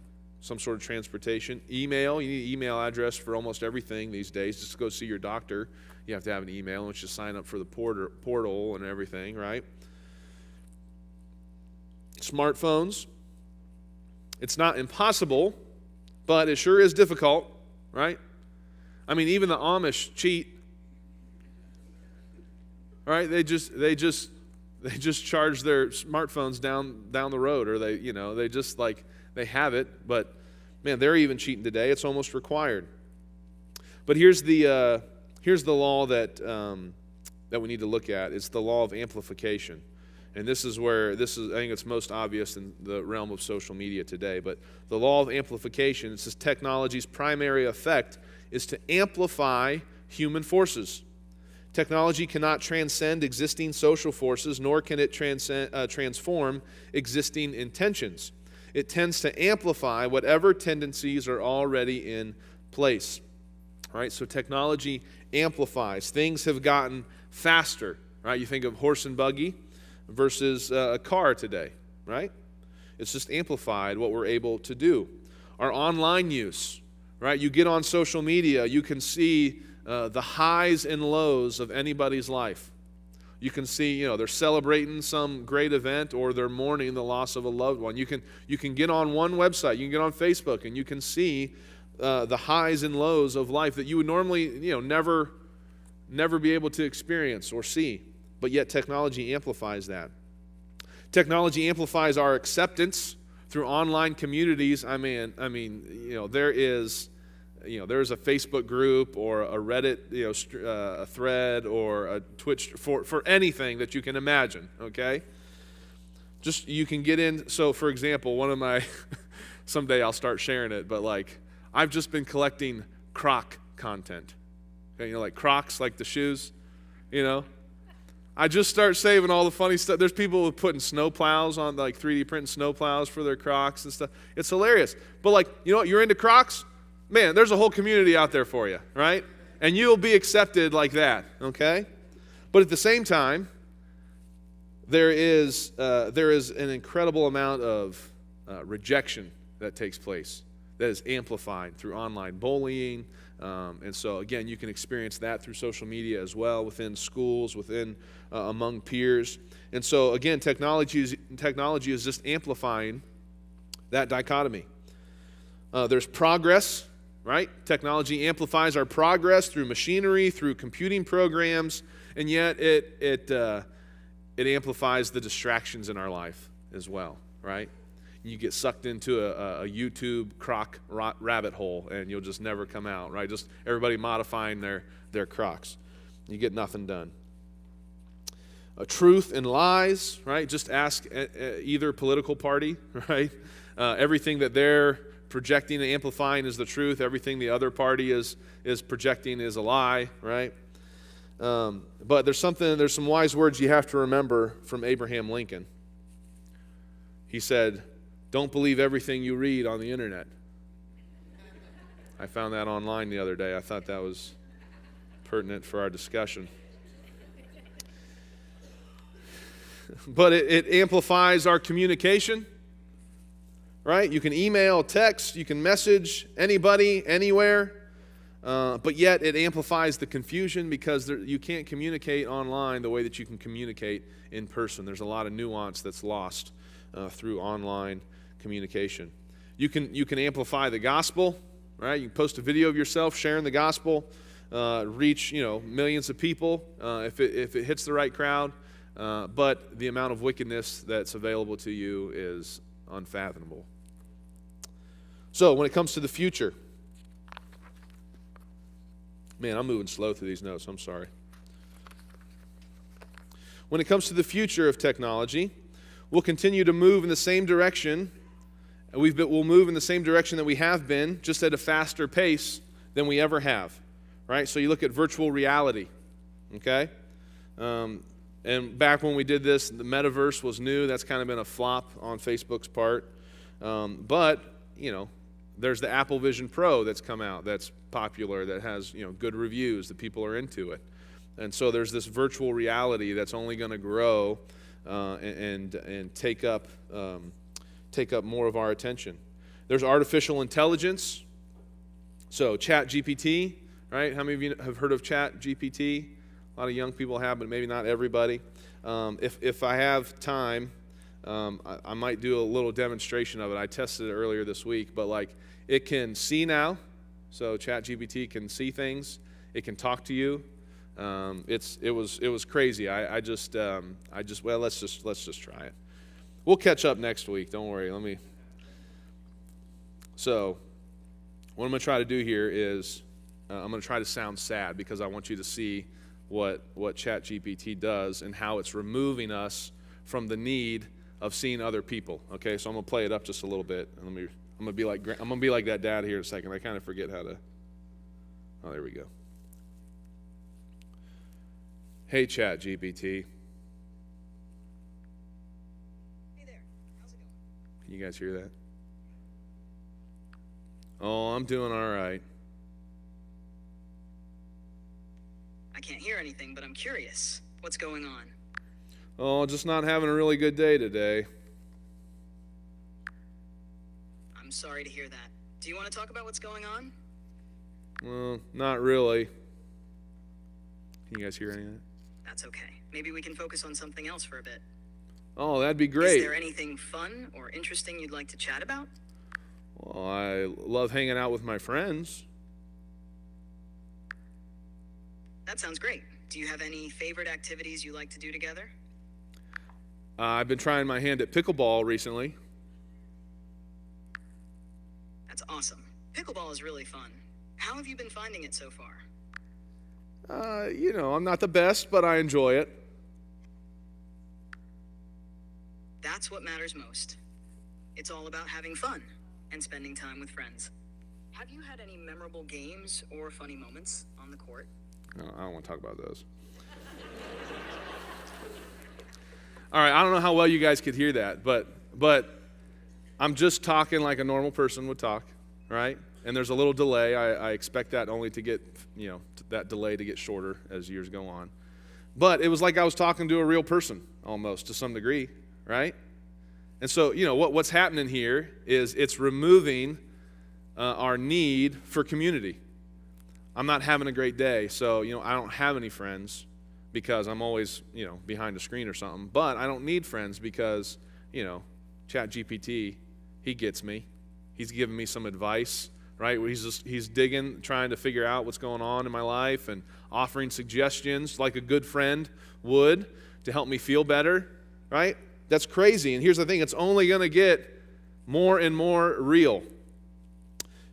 Some sort of transportation. Email, you need an email address for almost everything these days. Just to go see your doctor, you have to have an email, and just sign up for the portal and everything, right? Smartphones. It's not impossible, but it sure is difficult, right? I mean, even the Amish cheat, right? They just charge their smartphones down the road, or they just like, they have it, but man, they're even cheating today. It's almost required. But here's the law that we need to look at. It's the law of amplification. And I think it's most obvious in the realm of social media today. But the law of amplification, it says technology's primary effect is to amplify human forces. Technology cannot transcend existing social forces, nor can it transform existing intentions. It tends to amplify whatever tendencies are already in place. All right, so technology amplifies. Things have gotten faster, right? You think of horse and buggy versus a car today, right? It's just amplified what we're able to do. Our online use, right? You get on social media, you can see the highs and lows of anybody's life. You can see, they're celebrating some great event or they're mourning the loss of a loved one. You can get on one website, you can get on Facebook, and you can see the highs and lows of life that you would normally, never be able to experience or see. But yet technology amplifies that. Technology amplifies our acceptance through online communities. I mean, there is a Facebook group or a Reddit, a thread or a Twitch for anything that you can imagine, okay? Just, you can get in. So, for example, one of my, someday I'll start sharing it, but I've just been collecting Croc content. Okay, like Crocs, like the shoes, I just start saving all the funny stuff. There's people putting snow plows on, 3D printing snow plows for their Crocs and stuff. It's hilarious. But you're into Crocs? Man, there's a whole community out there for you, right? And you'll be accepted like that, okay? But at the same time, there is an incredible amount of rejection that takes place that is amplified through online bullying. And so, again, you can experience that through social media as well, within schools, among peers. And so, again, technology is just amplifying that dichotomy. There's progress, right? Technology amplifies our progress through machinery, through computing programs, and yet it amplifies the distractions in our life as well, right? You get sucked into a YouTube Croc rabbit hole, and you'll just never come out, right? Just everybody modifying their Crocs. You get nothing done. Truth and lies, right? Just ask either political party, right? Everything that they're projecting and amplifying is the truth. Everything the other party is projecting is a lie, right? But there's some wise words you have to remember from Abraham Lincoln. He said, "Don't believe everything you read on the internet." I found that online the other day. I thought that was pertinent for our discussion. But it amplifies our communication, right? You can email, text, you can message anybody, anywhere, but yet it amplifies the confusion because you can't communicate online the way that you can communicate in person. There's a lot of nuance that's lost through online communication. You can amplify the gospel, right? You can post a video of yourself sharing the gospel, reach millions of people if it hits the right crowd. But the amount of wickedness that's available to you is unfathomable. So when it comes to the future, man, I'm moving slow through these notes. I'm sorry. When it comes to the future of technology, we'll continue to move in the same direction. We'll move in the same direction that we have been, just at a faster pace than we ever have, right? So you look at virtual reality, okay? And back when we did this, the metaverse was new. That's kind of been a flop on Facebook's part. But, there's the Apple Vision Pro that's come out that's popular, that has, good reviews, that people are into it. And so there's this virtual reality that's only going to grow and take up more of our attention. There's artificial intelligence. So ChatGPT, right? How many of you have heard of ChatGPT? A lot of young people have, but maybe not everybody. If I have time, I might do a little demonstration of it. I tested it earlier this week, but it can see now. So ChatGPT can see things. It can talk to you. It was crazy. Let's just try it. We'll catch up next week. Don't worry. So what I'm going to try to do here is I'm going to try to sound sad because I want you to see what ChatGPT does and how it's removing us from the need of seeing other people. Okay, so I'm gonna play it up just a little bit. And I'm gonna be like that dad here in a second. I kind of forget how to. Oh, there we go. Hey, ChatGPT. Hey there. How's it going? Can you guys hear that? Oh, I'm doing all right. I can't hear anything, but I'm curious. What's going on? Oh, just not having a really good day today. I'm sorry to hear that. Do you want to talk about what's going on? Well, not really. Can you guys hear any of that? That's okay. Maybe we can focus on something else for a bit. Oh, that'd be Is great. there anything fun or interesting you'd like to chat about? Well, I love hanging out with my friends. That sounds great. Do you have any favorite activities you like to do together? I've been trying my hand at pickleball recently. That's awesome. Pickleball is really fun. How have you been finding it so far? I'm not the best, but I enjoy it. That's what matters most. It's all about having fun and spending time with friends. Have you had any memorable games or funny moments on the court? No, I don't want to talk about those. All right, I don't know how well you guys could hear that, but I'm just talking like a normal person would talk, right? And there's a little delay. I expect that only to get, that delay to get shorter as years go on. But it was like I was talking to a real person almost to some degree, right? And so, what's happening here is it's removing our need for community. I'm not having a great day, so, I don't have any friends because I'm always, behind a screen or something. But I don't need friends because, ChatGPT, he gets me. He's giving me some advice, right? He's digging, trying to figure out what's going on in my life and offering suggestions like a good friend would to help me feel better, right? That's crazy. And here's the thing, it's only going to get more and more real.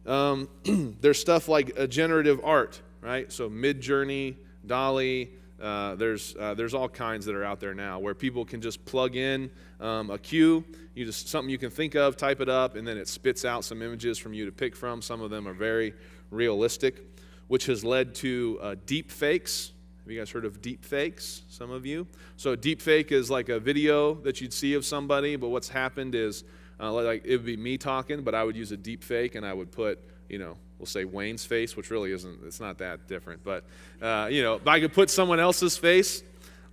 There's stuff like generative art, right? So Midjourney, DALL-E, there's all kinds that are out there now where people can just plug in a cue, something you can think of, type it up, and then it spits out some images from you to pick from. Some of them are very realistic, which has led to deep fakes. Have you guys heard of deep fakes? Some of you. So a deep fake is like a video that you'd see of somebody, but what's happened is like it would be me talking, but I would use a deep fake and I would put, we'll say Wayne's face, which really isn't, it's not that different. But, I could put someone else's face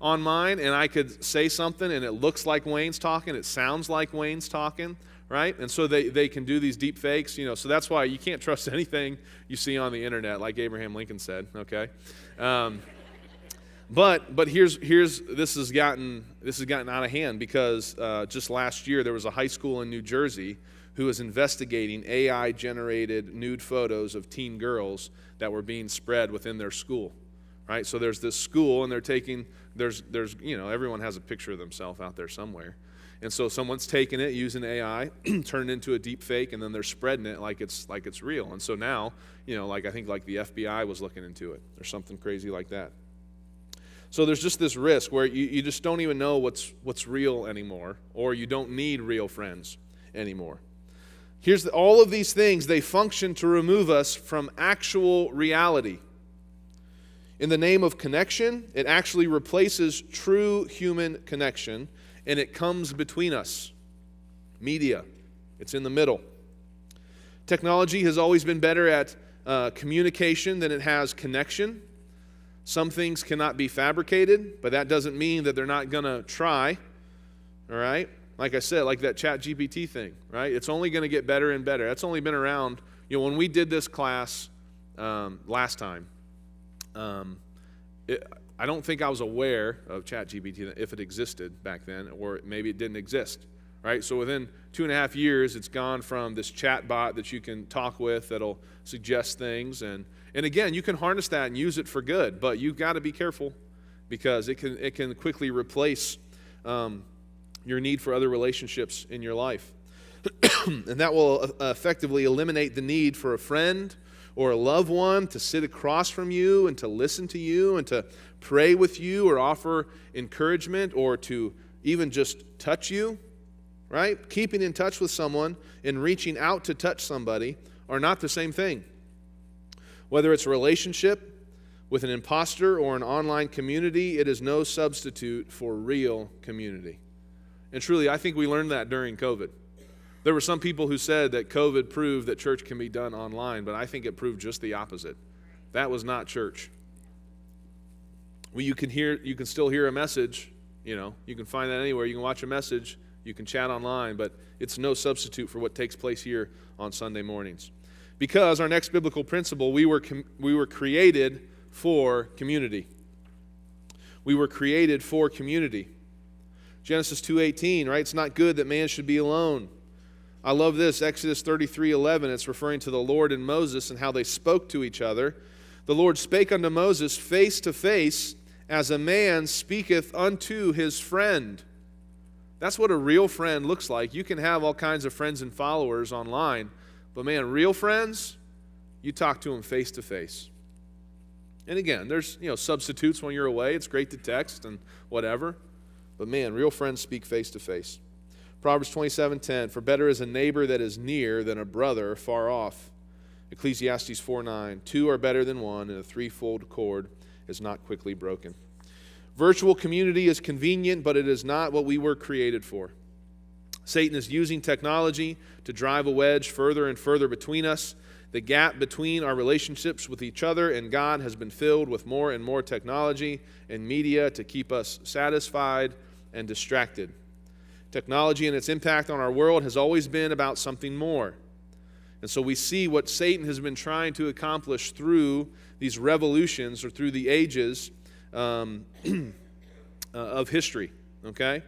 on mine and I could say something and it looks like Wayne's talking, it sounds like Wayne's talking, right? And so they can do these deep fakes, so that's why you can't trust anything you see on the internet, like Abraham Lincoln said, okay? But here's this has gotten out of hand because just last year there was a high school in New Jersey who was investigating AI-generated nude photos of teen girls that were being spread within their school, right? So there's this school and they're taking there's everyone has a picture of themselves out there somewhere, and so someone's taking it using AI, turned it into a deep fake, and then they're spreading it like it's real. And so now I think the FBI was looking into it or something crazy like that. So there's just this risk where you just don't even know what's real anymore, or you don't need real friends anymore. All of these things, they function to remove us from actual reality. In the name of connection, it actually replaces true human connection, and it comes between us. Media, it's in the middle. Technology has always been better at communication than it has connection. Some things cannot be fabricated, but that doesn't mean that they're not going to try, all right? Like I said, like that ChatGPT thing, right? It's only going to get better and better. That's only been around, when we did this class last time, I don't think I was aware of ChatGPT if it existed back then, or maybe it didn't exist, right? So within 2.5 years, it's gone from this chat bot that you can talk with that'll suggest things, and again, you can harness that and use it for good, but you've got to be careful because it can quickly replace your need for other relationships in your life. And that will effectively eliminate the need for a friend or a loved one to sit across from you and to listen to you and to pray with you or offer encouragement or to even just touch you, right? Keeping in touch with someone and reaching out to touch somebody are not the same thing. Whether it's a relationship with an imposter or an online community, it is no substitute for real community. And truly, I think we learned that during COVID. There were some people who said that COVID proved that church can be done online, but I think it proved just the opposite. That was not church. Well, you can still hear a message, you can find that anywhere. You can watch a message, you can chat online, but it's no substitute for what takes place here on Sunday mornings. Because our next biblical principle, we were created for community. We were created for community. Genesis 2:18, right? It's not good that man should be alone. I love this, Exodus 33:11. It's referring to the Lord and Moses and how they spoke to each other. The Lord spake unto Moses face to face, as a man speaketh unto his friend. That's what a real friend looks like. You can have all kinds of friends and followers online, but man, real friends, you talk to them face to face. And again, there's substitutes when you're away. It's great to text and whatever, but man, real friends speak face to face. Proverbs 27:10, for better is a neighbor that is near than a brother far off. Ecclesiastes 4:9, two are better than one, and a threefold cord is not quickly broken. Virtual community is convenient, but it is not what we were created for. Satan is using technology to drive a wedge further and further between us. The gap between our relationships with each other and God has been filled with more and more technology and media to keep us satisfied and distracted. Technology and its impact on our world has always been about something more. And so we see what Satan has been trying to accomplish through these revolutions or through the ages of history, okay?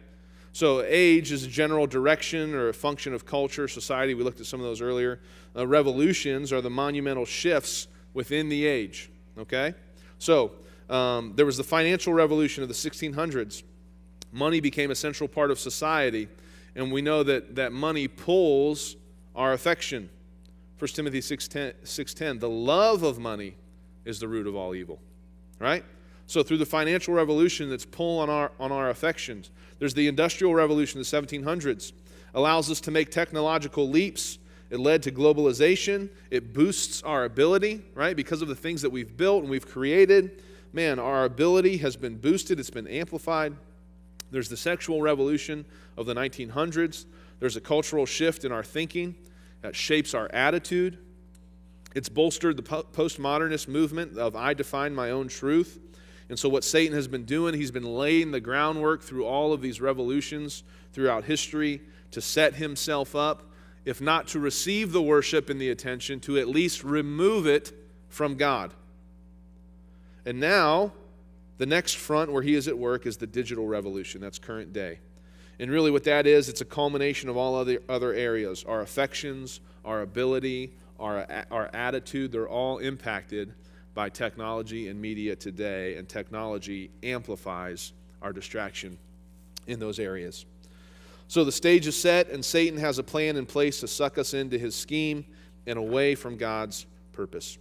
So age is a general direction or a function of culture, society. We looked at some of those earlier. Revolutions are the monumental shifts within the age, okay? So there was the financial revolution of the 1600s. Money became a central part of society, and we know that money pulls our affection. 1 Timothy 6:10, the love of money is the root of all evil, right? So through the financial revolution that's pulling on our affections. There's the industrial revolution of the 1700s. Allows us to make technological leaps. It led to globalization. It boosts our ability, right? Because of the things that we've built and we've created. Man, our ability has been boosted. It's been amplified. There's the sexual revolution of the 1900s. There's a cultural shift in our thinking that shapes our attitude. It's bolstered the postmodernist movement of I define my own truth. And so what Satan has been doing, he's been laying the groundwork through all of these revolutions throughout history to set himself up, if not to receive the worship and the attention, to at least remove it from God. And now, the next front where he is at work is the digital revolution. That's current day. And really what that is, it's a culmination of all other areas. Our affections, our ability, our attitude, they're all impacted by technology and media today, and technology amplifies our distraction in those areas. So the stage is set, and Satan has a plan in place to suck us into his scheme and away from God's purpose.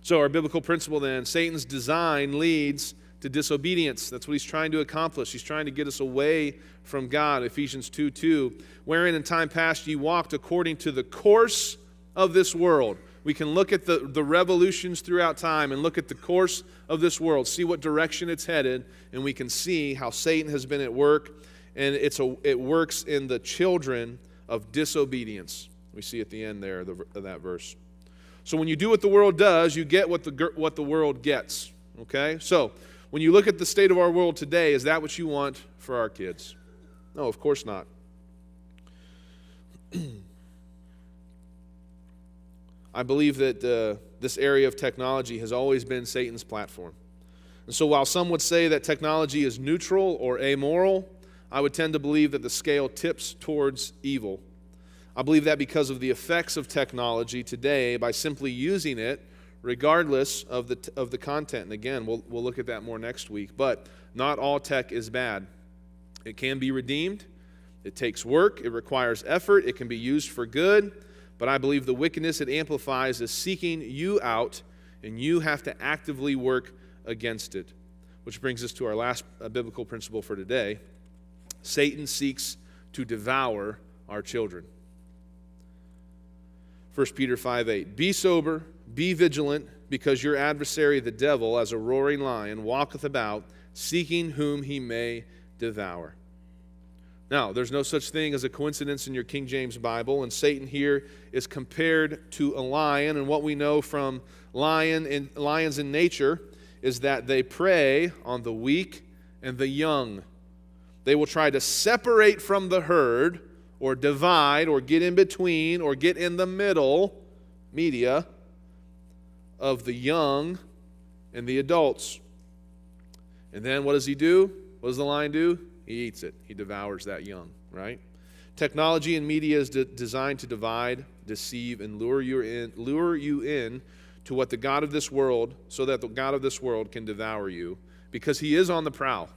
So our biblical principle then, Satan's design leads to disobedience. That's what he's trying to accomplish. He's trying to get us away from God. Ephesians 2:2, wherein in time past ye walked according to the course of this world. We can look at the revolutions throughout time and look at the course of this world, see what direction it's headed, and we can see how Satan has been at work, and it works in the children of disobedience. We see at the end there of that verse. So when you do what the world does, you get what the world gets, okay? So when you look at the state of our world today, is that what you want for our kids? No, of course not. I believe that this area of technology has always been Satan's platform. And so while some would say that technology is neutral or amoral, I would tend to believe that the scale tips towards evil. I believe that because of the effects of technology today by simply using it, regardless of the content. And again, we'll look at that more next week. But not all tech is bad. It can be redeemed. It takes work. It requires effort. It can be used for good. But I believe the wickedness it amplifies is seeking you out, and you have to actively work against it. Which brings us to our last biblical principle for today. Satan seeks to devour our children. 1 Peter 5:8, be sober, be vigilant, because your adversary the devil, as a roaring lion, walketh about, seeking whom he may devour. Now, there's no such thing as a coincidence in your King James Bible, and Satan here is compared to a lion, and what we know from lions in nature is that they prey on the weak and the young. They will try to separate from the herd, or divide, or get in between, or get in the middle, media, of the young and the adults. And then what does he do? What does the lion do? He eats it. He devours that young, right? Technology and media is designed to divide, deceive, and lure you in to what the God of this world, so that the God of this world can devour you, because he is on the prowl.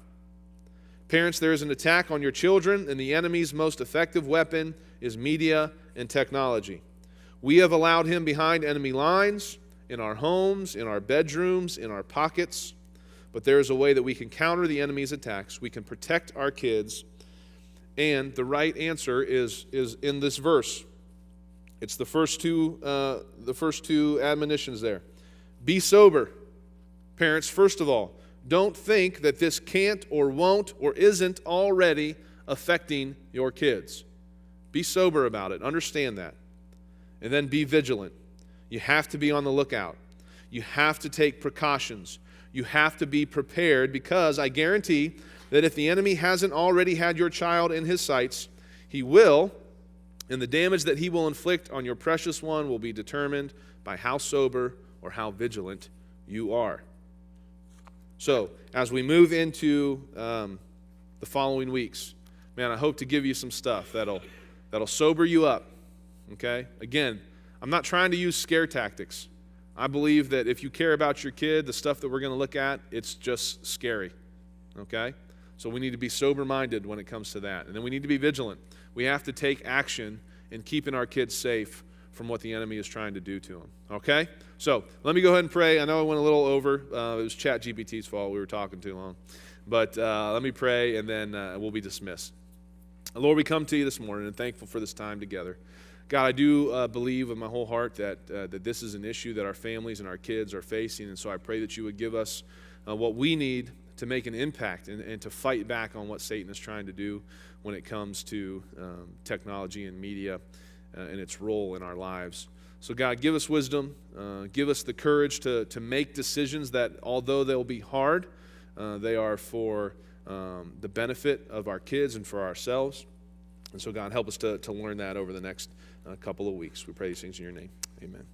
Parents, there is an attack on your children, and the enemy's most effective weapon is media and technology. We have allowed him behind enemy lines, in our homes, in our bedrooms, in our pockets. But there is a way that we can counter the enemy's attacks. We can protect our kids. And the right answer is in this verse. It's the first two admonitions there. Be sober. Parents, first of all, don't think that this can't or won't or isn't already affecting your kids. Be sober about it. Understand that. And then be vigilant. You have to be on the lookout. You have to take precautions. You have to be prepared, because I guarantee that if the enemy hasn't already had your child in his sights, he will, and the damage that he will inflict on your precious one will be determined by how sober or how vigilant you are. So, as we move into the following weeks, man, I hope to give you some stuff that'll sober you up, okay? Again, I'm not trying to use scare tactics. I believe that if you care about your kid, the stuff that we're going to look at, it's just scary, okay? So we need to be sober-minded when it comes to that. And then we need to be vigilant. We have to take action in keeping our kids safe from what the enemy is trying to do to them, okay? So let me go ahead and pray. I know I went a little over. It was ChatGPT's fault. We were talking too long. But let me pray, and then we'll be dismissed. Lord, we come to you this morning and thankful for this time together. God, I do believe with my whole heart that this is an issue that our families and our kids are facing, and so I pray that you would give us what we need to make an impact and to fight back on what Satan is trying to do when it comes to technology and media and its role in our lives. So God, give us wisdom, give us the courage to make decisions that, although they'll be hard, they are for the benefit of our kids and for ourselves. And so God, help us to learn that over the next couple of weeks. We pray these things in your name. Amen.